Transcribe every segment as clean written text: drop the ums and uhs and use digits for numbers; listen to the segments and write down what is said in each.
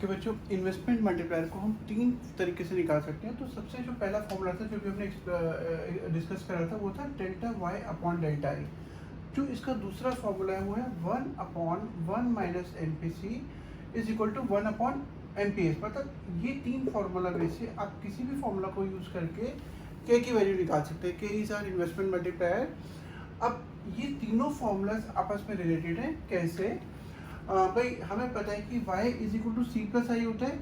Okay बच्चों, investment multiplier को हम तीन तरीके से निकाल सकते हैं। तो सबसे जो पहला फॉर्मूला था जो भी हमने डिस्कस करा था वो था delta Y upon delta I. जो इसका दूसरा फॉर्मूला है वो है 1/1 minus M P C is equal to 1/MP/S। मतलब ये तीन फार्मूला में से आप किसी भी फार्मूला को यूज़ करके के की वैल्यू निकाल सकते हैं। के इज आर इन्वेस्टमेंट मल्टीप्लायर। अब ये तीनों फार्मूलाज आपस में रिलेटेड हैं। कैसे? भाई हमें पता है कि y is equal to C plus I होता है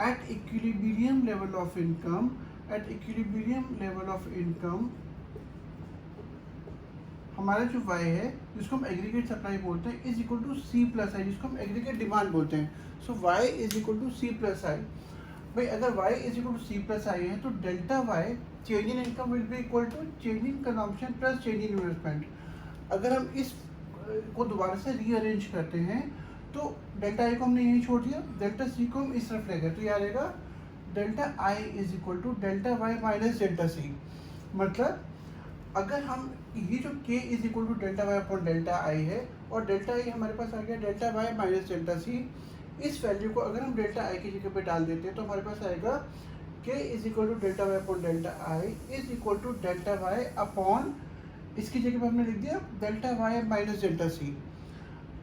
at equilibrium level of income. At equilibrium level of income हमारा जो y है जिसको हम एग्रीगेट सप्लाई बोलते हैं is equal to C plus I, जिसको हम एग्रीगेट डिमांड बोलते हैं। So y is equal to C plus I. भाई अगर y is equal to C plus I है तो delta y change in income will be equal to change in consumption plus change in investment. अगर हम इस को दोबारा से रीअरेंज करते हैं तो डेल्टा आई को हमने यही छोड़ दिया, डेल्टा सी को हम इस तरफ ले गए तो ये आ जाएगा delta I is equal to delta Y minus delta C. मतलब अगर हम ये जो k is equal to delta Y upon delta I है और डेल्टा आई हमारे पास आ गया delta Y minus delta C, इस वैल्यू को अगर हम डेल्टा आई की जगह पे डाल देते हैं तो हमारे पास आएगा k is equal to delta Y upon delta I is equal to delta Y upon, इसकी जगह पे हमने लिख दिया delta Y minus delta C.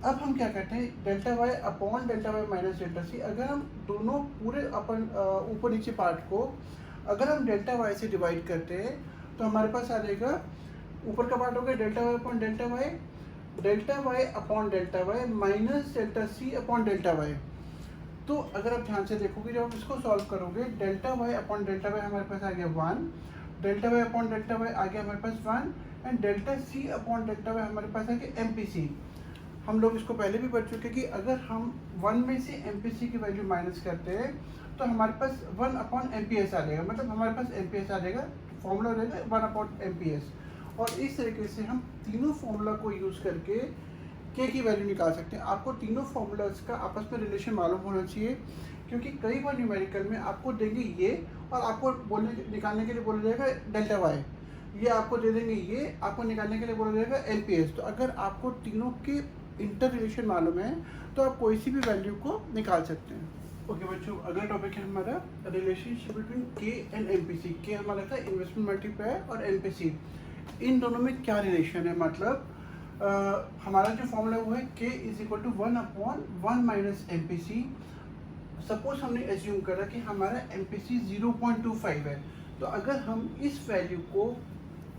अब हम क्या करते हैं, delta Y upon delta Y minus delta C, अगर हम दोनों पूरे अपन ऊपर नीचे पार्ट को अगर हम डेल्टा वाई से डिवाइड करते हैं तो हमारे पास आ जाएगा ऊपर का पार्ट हो गया delta Y upon delta Y upon delta Y minus delta C upon delta Y. तो अगर आप ध्यान से देखोगे जब आप इसको सॉल्व करोगे delta Y upon delta Y हमारे पास आ गया 1, delta Y upon delta Y आ गया हमारे पास 1 and delta C upon delta Y हमारे पास आ गया एम पी सी। हम लोग इसको पहले भी पढ़ चुके कि अगर हम 1 में से एम पी सी की वैल्यू माइनस करते हैं तो हमारे पास 1/MP/S आ जाएगा। मतलब हमारे पास MP/S आ जाएगा, फॉर्मूला रहेगा 1/MP/S। और इस तरीके से हम तीनों फॉर्मूला को यूज़ करके के की वैल्यू निकाल सकते हैं। आपको तीनों फॉर्मूलाज का आपस में रिलेशन मालूम होना चाहिए, क्योंकि कई बार न्यूमेरिकल में आपको देंगे ये और आपको निकालने के लिए बोला जाएगा डेल्टा वाई, ये आपको दे देंगे ये आपको निकालने के लिए बोला जाएगा एलपीएस। तो अगर आपको तीनों के इंटर रिलेशन मालूम है तो आप कोई सी भी वैल्यू को निकाल सकते हैं। ओके बच्चों, अगला टॉपिक है हमारा रिलेशनशिप बिटवीन के एंड एमपीसी। के हमारा था इन्वेस्टमेंट मल्टीप्लायर और एमपीसी, इन दोनों में क्या रिलेशन है। मतलब हमारा जो फॉर्मूला वो है k is equal to 1/1 minus M P C. Suppose हमने एज्यूम करा कि हमारा एम पी सी 0.25 है, तो अगर हम इस वैल्यू को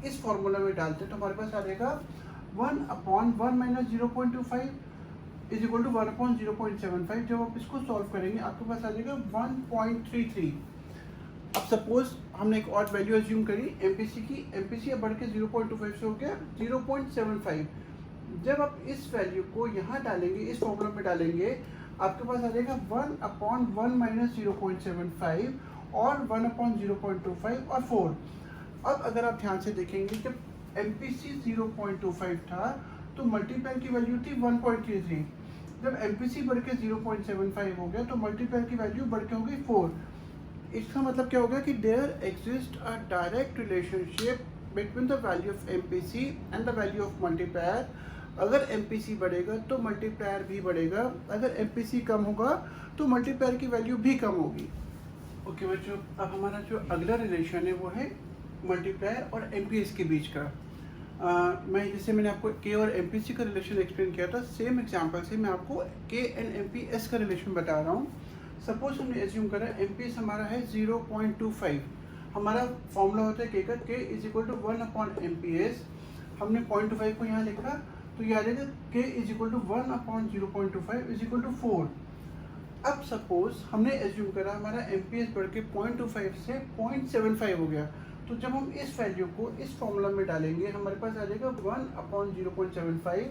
इस फॉर्मूला में डालते हैं तो हमारे पास आ जाएगा 1/1 माइनस 0.25 इज इक्वल टू 1/0.75। जब आप इसको सॉल्व करेंगे आपके पास आ जाएगा 1.33। अब सपोज हमने एक और वैल्यू एज्यूम करी एमपीसी की, एमपीसी अब बढ़ के 0.25 से हो गया 0.75। जब आप इस वैल्यू को यहाँ डालेंगे, इस फॉर्मूला में डालेंगे, आपके पास आ जाएगा 1/1 माइनस 0.75 और 1/0.25 और 4। अब अगर आप ध्यान से देखेंगे जब एमपीसी 0.25 था तो मल्टीप्लायर की वैल्यू थी 1.33। जब एमपीसी बढ़ के 0.75 हो गया तो मल्टीप्लायर की वैल्यू बढ़ के हो गई 4। इसका मतलब क्या हो गया कि there exist a direct relationship between the value of MPC and the value of multiplier. अगर एमपीसी बढ़ेगा तो मल्टीप्लायर भी बढ़ेगा, अगर एमपीसी कम होगा तो मल्टीप्लायर की वैल्यू भी कम होगी। ओके बच्चों, अब हमारा जो अगला रिलेशन है वो है मल्टीप्लायर और एमपीएस के बीच का। मैं जैसे मैंने आपको के और एमपीसी का रिलेशन एक्सप्लेन किया था, सेम एग्जांपल से मैं आपको के एंड एमपीएस का रिलेशन बता रहा हूँ। सपोज हमने एज्यूम करा एमपीएस हमारा है 0.25। हमारा फॉर्मूला होता है के का, के इज इक्वल टू 1/MP/S। हमने 0.25 को यहाँ लिखा तो ये आ जाएगा K is equal to 1/0.25 is equal to 4। अब सपोज हमने एज्यूम करा हमारा एमपीएस बढ़ के 0.25 से 0.75 हो गया, तो जब हम इस वैल्यू को इस फॉर्मूला में डालेंगे हमारे पास आ जाएगा 1/0.75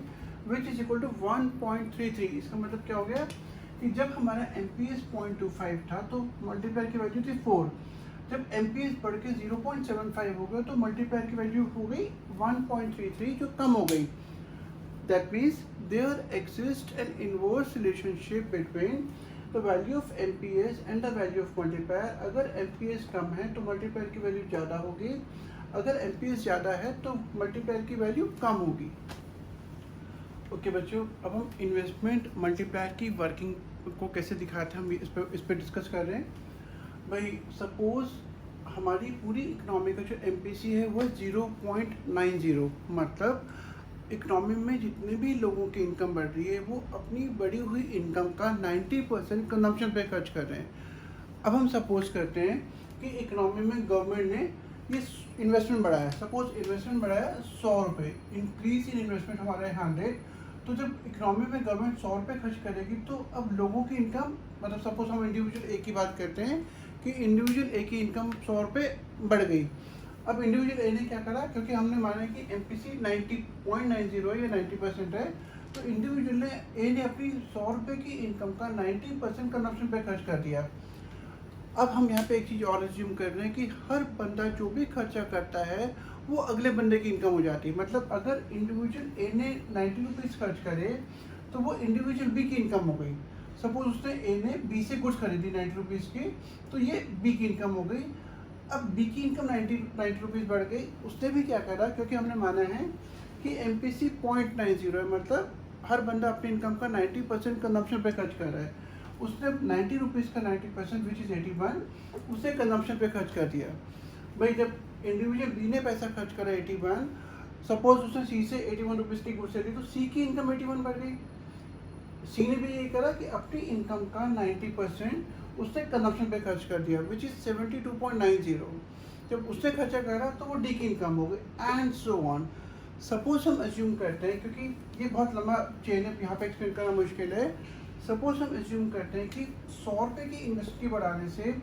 विच इज इक्वल टू 1.33। इसका मतलब क्या हो गया कि जब हमारा एमपीएस 0.25 था तो मल्टीप्लायर की वैल्यू थी 4। जब एमपीएस बढ़ के 0.75 हो गया तो मल्टीप्लायर की वैल्यू हो गई 1.33 जो कम हो गई। That means there exist an inverse relationship between the value of MPS and the value of multiplier. अगर एमपीएस कम है तो मल्टीप्लायर की वैल्यू ज़्यादा होगी, अगर एमपीएस ज़्यादा है तो मल्टीप्लायर की वैल्यू कम होगी। ओके बच्चों, अब हम इन्वेस्टमेंट मल्टीप्लायर की वर्किंग को कैसे दिखाते हैं हम इस पर डिस्कस कर रहे हैं। भाई सपोज हमारी पूरी इकोनॉमी का जो एमपीसी है वो 0.90, मतलब इकोनॉमी में जितने भी लोगों की इनकम बढ़ रही है वो अपनी बढ़ी हुई इनकम का 90% कंजम्पशन पे खर्च कर रहे हैं। अब हम सपोज करते हैं कि इकोनॉमी में गवर्नमेंट ने ये इन्वेस्टमेंट बढ़ाया, सपोज इन्वेस्टमेंट बढ़ाया 100 रुपये, इंक्रीज इन इन्वेस्टमेंट हमारा है 100। तो जब इकोनॉमी में गवर्नमेंट 100 रुपये खर्च करेगी तो अब लोगों की इनकम, मतलब सपोज हम इंडिविजुअल ए की बात करते हैं कि इंडिविजुअल ए की इनकम 100 रुपये बढ़ गई। अब इंडिविजुअल ए ने क्या करा, क्योंकि हमने माना कि एमपीसी 90.90 है या 90% है, तो इंडिविजुअल ए ने अपनी 100 रुपये की इनकम का 90% कंजम्पशन पे खर्च कर दिया। अब हम यहाँ पे एक चीज़ और एज्यूम कर रहे हैं कि हर बंदा जो भी खर्चा करता है वो अगले बंदे की इनकम हो जाती है। मतलब अगर इंडिविजुअल ए ने 90 रुपीज़ खर्च करे तो वो इंडिविजुअल बी की इनकम हो गई। सपोज उसने ए ने बी से गुड्स खरीदी 90 रुपीज़ की, तो ये बी की इनकम हो गई। अब बी की इनकम 90 रुपीज़ बढ़ गई। उसने भी क्या करा, क्योंकि हमने माना है कि एमपीसी 0.90 है, मतलब हर बंदा अपनी इनकम का 90% कंजम्पशन पे खर्च कर रहा है। उसने 90 रुपीज़ का 90% विच इज़ 81 उसे कंजम्पशन पे खर्च कर दिया। भाई जब इंडिविजुअल बी ने पैसा खर्च करा 81, सपोज उसने सी से 81 रुपीज़ की गुड्स ली, तो सी की इनकम 81 बढ़ गई। सी ने भी यही करा कि अपनी इनकम का 90% उसने कंजम्पशन पे खर्च कर दिया विच इज़ 72.90। जब उसने खर्चा करा तो वो डी की इनकम हो गई एंड सो ऑन। सपोज हम एज्यूम करते हैं, क्योंकि ये बहुत लंबा चेन है, यहाँ पे एक्सप्लेन करना मुश्किल है। सपोज हम एज्यूम करते हैं कि 100 रुपये की इन्वेस्टी बढ़ाने से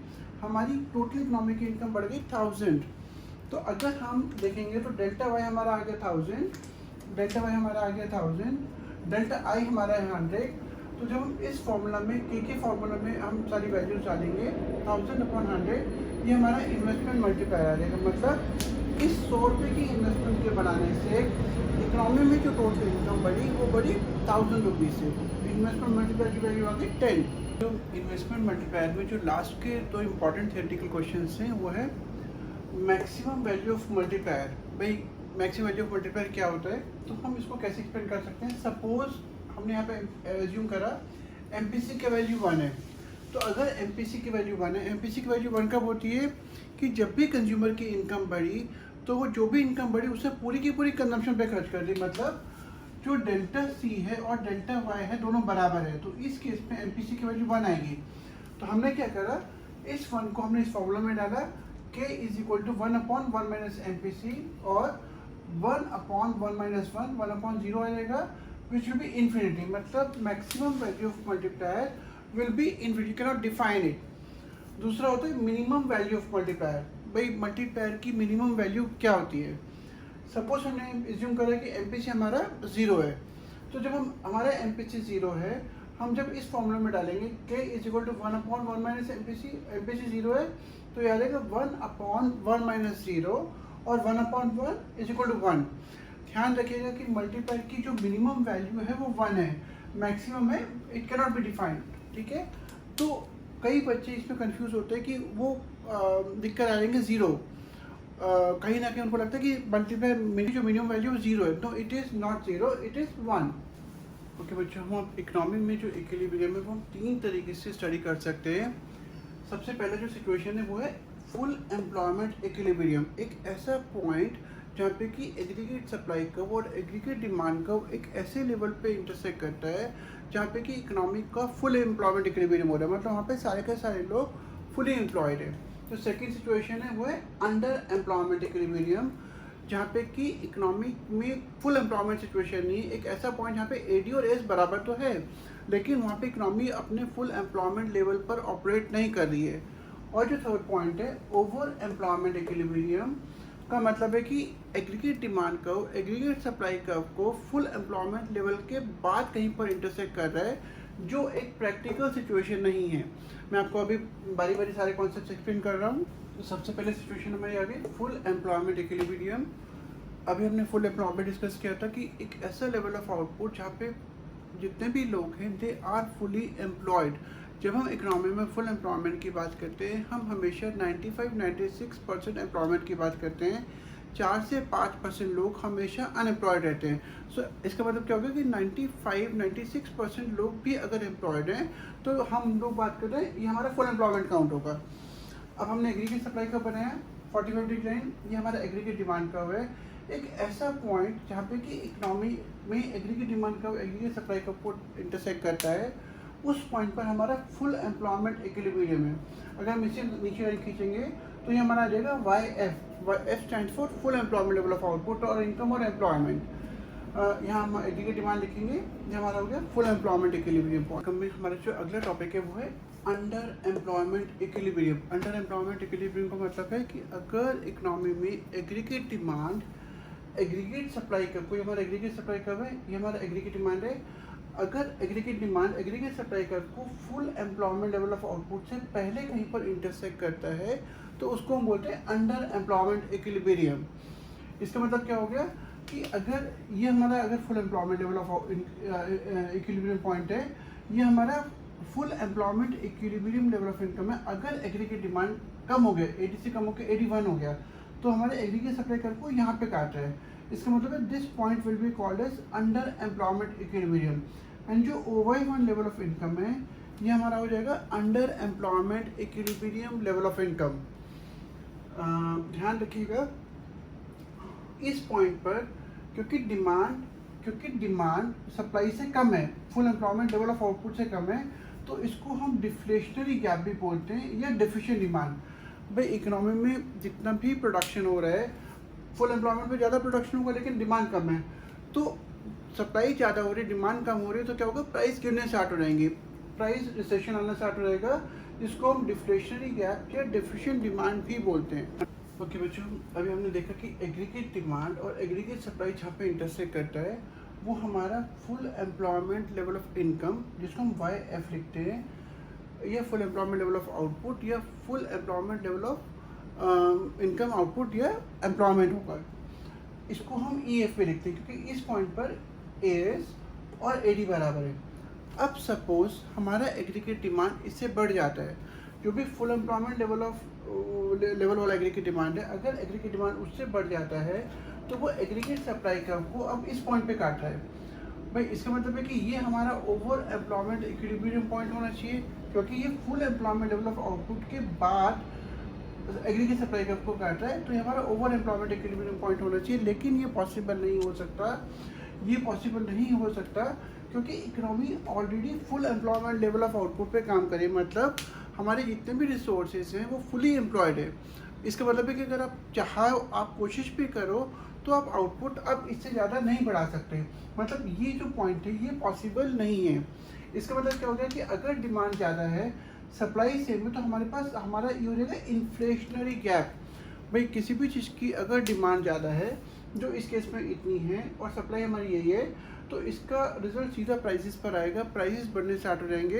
हमारी टोटल इकोनॉमी की इनकम बढ़ गई 1000। तो अगर हम देखेंगे तो डेल्टा वाई हमारा आ गया 1000, डेल्टा वाई हमारा आ गया 1000, डेल्टा आई हमारा है 100। तो जब हम इस फॉर्मूला में के फॉर्मूला में हम सारी वैल्यूज डालेंगे 1000/100, ये हमारा इन्वेस्टमेंट मल्टीप्लायर आ जाएगा। मतलब इस 100 रुपये की इन्वेस्टमेंट के बढ़ाने से इकोनॉमी में जो टोटल इनकम बढ़ी वो बढ़ी 1000 रुपीज़ से। इन्वेस्टमेंट मल्टीप्लायर की वैल्यू आ गई 10। जो इन्वेस्टमेंट मल्टीप्लायर में जो लास्ट के दो इंपॉर्टेंट थियोरेटिकल क्वेश्चंस हैं वो है मैक्सिमम वैल्यू ऑफ मल्टीप्लायर। भाई मैक्सिमम वैल्यू ऑफ मल्टीप्लायर क्या होता है, तो हम इसको कैसे एक्सप्लेन कर सकते हैं। सपोज हमने यहाँ पे एज्यूम करा एमपीसी की वैल्यू 1 है, तो अगर एमपीसी की वैल्यू 1 है, एमपीसी की वैल्यू 1 कब होती है कि जब भी कंज्यूमर की इनकम बढ़ी तो वो जो भी इनकम बढ़ी उसे पूरी की पूरी कंजम्पशन पे खर्च कर दी। मतलब जो डेल्टा सी है और डेल्टा वाई है दोनों बराबर है, तो इस केस में एमपीसी की वैल्यू 1 आएगी। तो हमने क्या करा, इस 1 को हमने इस फॉर्मूला में डाला k is equal to 1/1 minus MPC, और 1/1 माइनस 1/0 आएगा विच विल बी इन्फिनिटी। मतलब maximum value of multiplier will be infinity, you can not define it. दूसरा होता है मिनिमम वैल्यू ऑफ मल्टीप्लायर। भाई मल्टीप्लायर की मिनिमम वैल्यू क्या होती है। सपोज हमने एज्यूम करा कि एमपीसी हमारा 0 है, तो जब हमारा एमपीसी 0 है, हम जब इस फॉर्मूला में डालेंगे k is equal to 1/1 minus MPC 0 है, तो ये आ जाएगा 1/1 माइनस 0 और 1/1 इज इक्वल टू 1। ध्यान रखिएगा कि मल्टीप्लायर की जो मिनिमम वैल्यू है वो 1 है, मैक्सिमम है it can not be defined. ठीक है, तो कई बच्चे इसमें कंफ्यूज होते हैं कि वो दिक्कत आ जाएंगे 0, कहीं ना कहीं उनको लगता है कि मल्टीप्लायर मेरी जो मिनिमम वैल्यू है 0 है। No, it is not 0, it is 1। Okay बच्चों, हम इकोनॉमी में जो इक्विलिब्रियम है वो हम 3 तरीके से स्टडी कर सकते हैं। सबसे पहले जो सिचुएशन है वो है फुल एम्प्लॉयमेंट इक्विलिब्रियम, एक ऐसा पॉइंट जहाँ पे कि एग्रीगेट सप्लाई कर्व और एग्रीगेट डिमांड कर्व एक ऐसे लेवल पे इंटरसेक्ट करता है जहाँ पे कि इकोनॉमी का फुल एम्प्लॉयमेंट इक्विलिब्रियम हो रहा है, मतलब वहाँ पे सारे के सारे लोग फुली एम्प्लॉयड है। तो सेकंड सिचुएशन है वो है अंडर एम्प्लॉयमेंट इक्विलिब्रियम, जहाँ पे कि इकोनॉमी में फुल एम्प्लॉयमेंट सिचुएशन नहीं, एक ऐसा पॉइंट जहाँ पे एडी और एस बराबर तो है लेकिन वहाँ पे इकोनॉमी अपने फुल एम्प्लॉयमेंट लेवल पर ऑपरेट नहीं कर रही है। और जो थर्ड पॉइंट है ओवर एम्प्लॉयमेंट इक्विलिब्रियम का मतलब है कि aggregate demand curve aggregate supply curve को फुल एम्प्लॉयमेंट लेवल के बाद कहीं पर इंटरसेक्ट कर रहा है, जो एक प्रैक्टिकल सिचुएशन नहीं है। मैं आपको अभी बारी बारी सारे कॉन्सेप्ट्स एक्सप्लेन कर रहा हूँ। तो सबसे पहले सिचुएशन हमारी आ गई फुल एम्प्लॉयमेंट इक्विलिब्रियम। अभी हमने फुल एम्प्लॉयमेंट डिस्कस किया था कि एक ऐसा लेवल ऑफ आउटपुट जहाँ पे जितने भी लोग हैं दे आर फुली एम्प्लॉयड। जब हम इकोनॉमी में फुल एम्प्लॉयमेंट की बात करते हैं हम हमेशा 95-96% एम्प्लॉयमेंट की बात करते हैं, 4 से 5% लोग हमेशा अनएम्प्लॉयड रहते हैं। सो इसका मतलब क्या होगा कि 95-96% लोग भी अगर एम्प्लॉयड हैं तो हम लोग बात कर रहे हैं, ये हमारा फुल एम्प्लॉयमेंट काउंट होगा। अब हमने एग्रीगेट सप्लाई का बनाया 45 डिग्री लाइन, ये हमारा एग्रीगेट डिमांड कर्व है। एक ऐसा पॉइंट जहाँ पे कि इकोनॉमी में aggregate demand curve aggregate supply curve को इंटरसेक्ट करता है, उस पॉइंट पर हमारा फुल एम्प्लॉयमेंट इक्विलिब्रियम है। अगर हम इसे नीचे लाइन खींचेंगे तो ये हमारा आ जाएगा YF stand for full employment level of output और इनकम और एम्प्लॉयमेंट। यहाँ हम एग्रीगेट डिमांड लिखेंगे, ये हमारा हो गया फुल एम्प्लॉयमेंट इक्विलिब्रियम पॉइंट। में हमारा जो अगला टॉपिक है वो है under employment equilibrium. Under employment equilibrium का मतलब है कि अगर इकोनॉमी में aggregate demand aggregate supply curve, कोई हमारा एग्रीगेट सप्लाई कर्व है, ये हमारा एग्रीगेट डिमांड है, अगर aggregate demand aggregate supply curve को full employment level of output से पहले कहीं पर इंटरसेक्ट करता है तो उसको हम बोलते हैं अंडर एम्प्लॉयमेंट इक्विलिब्रियम। इसका मतलब क्या हो गया कि अगर ये हमारा अगर full employment level of equilibrium point है, ये हमारा full employment equilibrium level of income है। अगर एग्रीगेट डिमांड कम हो गया, 80 से कम होकर 81 हो गया, तो हमारे एग्रीगेट सप्लाई कर्व को यहाँ पे काट रहा है। इसका मतलब है this point will be called as under employment equilibrium. And जो OY1 लेवल ऑफ इनकम है, ये हमारा हो जाएगा under employment equilibrium level of income. ध्यान रखिएगा इस पॉइंट पर, क्योंकि डिमांड सप्लाई से कम है, full employment level of output से कम है, तो इसको हम डिफ्लेशनरी गैप भी बोलते हैं या डिफिशिएंट डिमांड। भाई इकोनॉमी में जितना भी प्रोडक्शन हो रहा है, फुल एम्प्लॉयमेंट में ज़्यादा प्रोडक्शन होगा लेकिन डिमांड कम है, तो सप्लाई ज़्यादा हो रही है, डिमांड कम हो रही है, तो क्या होगा, प्राइस गिरने स्टार्ट हो जाएंगे, प्राइस रिसेशन आना स्टार्ट हो जाएगा, जिसको हम डिफ्लेशनरी गैप या डिफिशिएंट डिमांड भी बोलते हैं। ओके बच्चों, अभी हमने देखा कि एग्रीगेट डिमांड और एग्रीगेट सप्लाई जहाँ पे इंटरसेक्ट करता है वो हमारा full employment level of income, जिसको हम YF लिखते हैं, या full employment level of output या full employment level of income output या एम्प्लॉयमेंट होगा। इसको हम EF पे लिखते हैं क्योंकि इस पॉइंट पर AS और AD बराबर है। अब सपोज हमारा एग्रीगेट डिमांड इससे बढ़ जाता है, जो भी फुल एम्प्लॉयमेंट लेवल वाला एग्रीगेट डिमांड है, अगर एग्रीगेट डिमांड उससे बढ़ जाता है तो वो एग्रीगेट सप्लाई कर्व को अब इस पॉइंट पे काट रहा है। भाई इसका मतलब है कि ये हमारा ओवर एम्प्लॉयमेंट इक्विलिब्रियम पॉइंट होना चाहिए, क्योंकि ये full employment level of output के बाद एग्रीगेट सप्लाई कर्व को काट रहा है, तो ये हमारा ओवर एम्प्लॉयमेंट इक्विलिब्रियम पॉइंट होना चाहिए। लेकिन ये पॉसिबल नहीं हो सकता, क्योंकि economy already full employment level of output पे काम करे, मतलब हमारे जितने भी रिसोर्सेज हैं वो फुली एम्प्लॉयड है। इसका मतलब है कि अगर आप चाहो, आप कोशिश भी करो, तो आप आउटपुट अब इससे ज़्यादा नहीं बढ़ा सकते। मतलब ये जो पॉइंट है ये पॉसिबल नहीं है। इसका मतलब क्या हो गया कि अगर डिमांड ज़्यादा है सप्लाई से में, तो हमारे पास हमारा ये हो जाएगा इन्फ्लेशनरी गैप। भाई किसी भी चीज़ की अगर डिमांड ज़्यादा है, जो इस केस में इतनी है, और सप्लाई हमारी यही है, तो इसका रिजल्ट सीधा प्राइसेस पर आएगा, प्राइसेस बढ़ने स्टार्ट हो जाएंगे,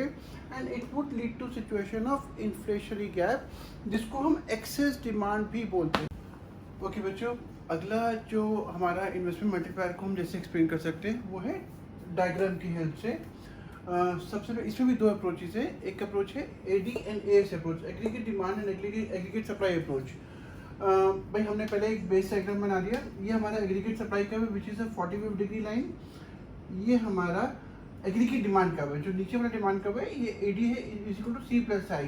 and it would lead to situation of inflationary gap, जिसको हम एक्सेस डिमांड भी बोलते हैं। ओके बच्चों, अगला जो हमारा इन्वेस्टमेंट मल्टीप्लायर को हम जैसे एक्सप्लेन कर सकते हैं वो है डायग्राम की हेल्प से। सबसे पहले इसमें भी दो अप्रोचेस है, एक अप्रोच है AD and AS approach, aggregate demand and aggregate supply approach. भाई हमने पहले एक बेस डायग्राम बना दिया, ये हमारा एग्रीगेट सप्लाई का है which is a 45 degree line, ये हमारा एग्रीगेट डिमांड कर्व है, जो नीचे वाला डिमांड कर्व है ये AD है इज इक्वल टू C+I।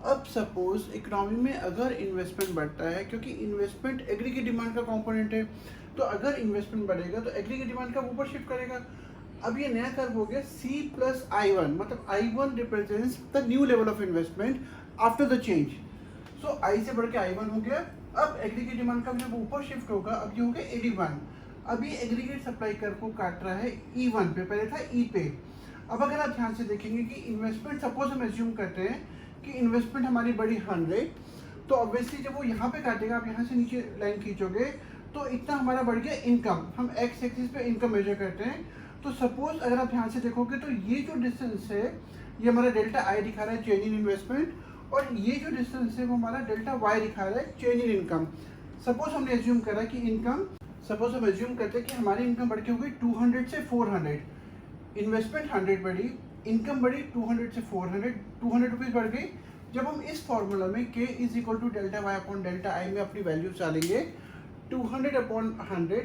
अब सपोज इकोनॉमी में अगर इन्वेस्टमेंट बढ़ता है, क्योंकि इन्वेस्टमेंट एग्रीगेट डिमांड का कंपोनेंट है, तो अगर इन्वेस्टमेंट बढ़ेगा तो एग्रीगेट डिमांड का ऊपर शिफ्ट करेगा। अब ये नया कर्व हो गया C+I1, मतलब I1 represents the new level of investment after the change. So I से बढ़ के I1 हो गया। अब एग्रीगेट डिमांड का जब ऊपर शिफ्ट होगा, अब ये हो गया 81। अब ये एग्रीगेट सप्लाई कर्व को काट रहा है E1 पे, पहले था E पे। अब अगर आप ध्यान से देखेंगे कि इन्वेस्टमेंट, सपोज हम एज्यूम करते हैं कि इन्वेस्टमेंट हमारी बड़ी 100, तो ऑब्वियसली जब वो यहाँ पे काटेगा, आप यहाँ से नीचे लाइन खींचोगे तो इतना हमारा बढ़ गया इनकम। हम एक्स एक्सिस पे इनकम मेजर करते हैं, तो सपोज अगर आप ध्यान से देखोगे तो ये जो डिस्टेंस है ये हमारा डेल्टा I दिखा रहा है, चेंज इन इन्वेस्टमेंट, और ये जो डिस्टेंस है वो हमारा डेल्टा Y दिखा रहा है, चेंज इन इनकम। सपोज हमने एज्यूम करा कि इनकम, सपोज हम एज्यूम करते हैं कि हमारी इनकम बढ़ के हो गई 200 से 400, इन्वेस्टमेंट 100 बढ़ी, इनकम बढ़ी 200 से 400, 200 रुपीज़ बढ़ गई। जब हम इस फॉर्मूला में K is equal to delta Y upon delta I में अपनी वैल्यूज डालेंगे 200 अपॉन 100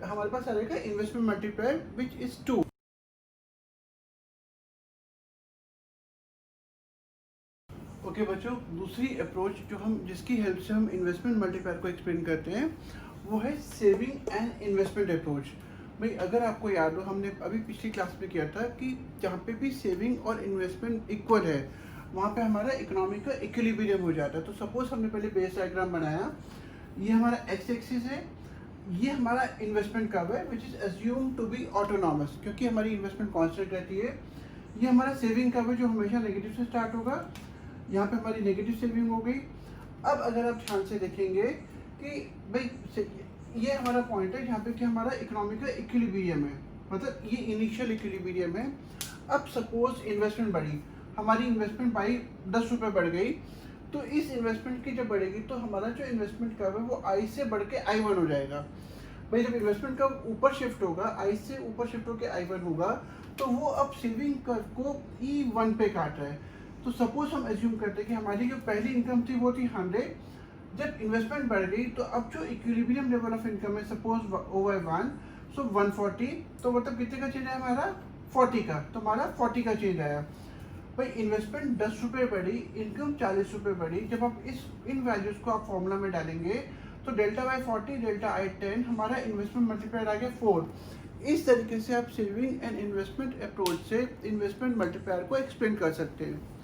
हमारे पास आ जाएगा investment multiplier which is 2। Okay बच्चों, दूसरी अप्रोच जो हम जिसकी हेल्प से हम इन्वेस्टमेंट मल्टीप्लायर को एक्सप्लेन करते हैं वो है सेविंग एंड इन्वेस्टमेंट अप्रोच। भाई अगर आपको याद हो, हमने अभी पिछली क्लास में किया था कि जहाँ पे भी सेविंग और इन्वेस्टमेंट इक्वल है वहाँ पे हमारा इकोनॉमिक का इक्विलिब्रियम हो जाता है। तो सपोज हमने पहले बेस डायग्राम बनाया, ये हमारा एक्स एक्सिस है, ये हमारा इन्वेस्टमेंट कर्व है which is assume to be autonomous, क्योंकि हमारी इन्वेस्टमेंट कांस्टेंट रहती है। ये हमारा सेविंग कर्व है जो हमेशा नेगेटिव से स्टार्ट होगा, यहाँ पे हमारी नेगेटिव सेविंग हो गई। अब अगर आप ध्यान से देखेंगे कि भाई ये हमारा पॉइंट है जहाँ पे कि हमारा इकोनॉमिक का इक्विलिब्रियम है, मतलब ये इनिशियल इक्विलिब्रियम है। अब सपोज इन्वेस्टमेंट बढ़ी, हमारी इन्वेस्टमेंट भाई 10 रुपये बढ़ गई, तो इस इन्वेस्टमेंट की जब बढ़ेगी तो हमारा जो इन्वेस्टमेंट कर्व है वो आई से बढ़ के I1 हो जाएगा। भाई जब इन्वेस्टमेंट कर्व ऊपर शिफ्ट होगा, आई से ऊपर शिफ्ट होकर I1 होगा, तो वो अब सेविंग कर्व को E1 पे काट रहा है। तो सपोज हम एज्यूम करते हैं कि हमारी जो पहली इनकम थी वो थी 100, जब इन्वेस्टमेंट बढ़ गई तो अब जो इक्विलिब्रियम लेवल ऑफ इनकम है सपोज ओवर 1, सो 140, तो मतलब कितने का चेंज आया हमारा 40 का, तो हमारा 40 का चेंज आया। भाई इन्वेस्टमेंट 10 रुपये बढ़ी, इनकम 40 रुपये बढ़ी। जब आप इन वैल्यूज़ को आप फॉर्मूला में डालेंगे तो डेल्टा बाई 40 डेल्टा आई 10, हमारा इन्वेस्टमेंट मल्टीप्लायर आ गया 4। इस तरीके से आप सेविंग एंड इन्वेस्टमेंट अप्रोच से इन्वेस्टमेंट मल्टीप्लायर को एक्सप्लेन कर सकते हैं।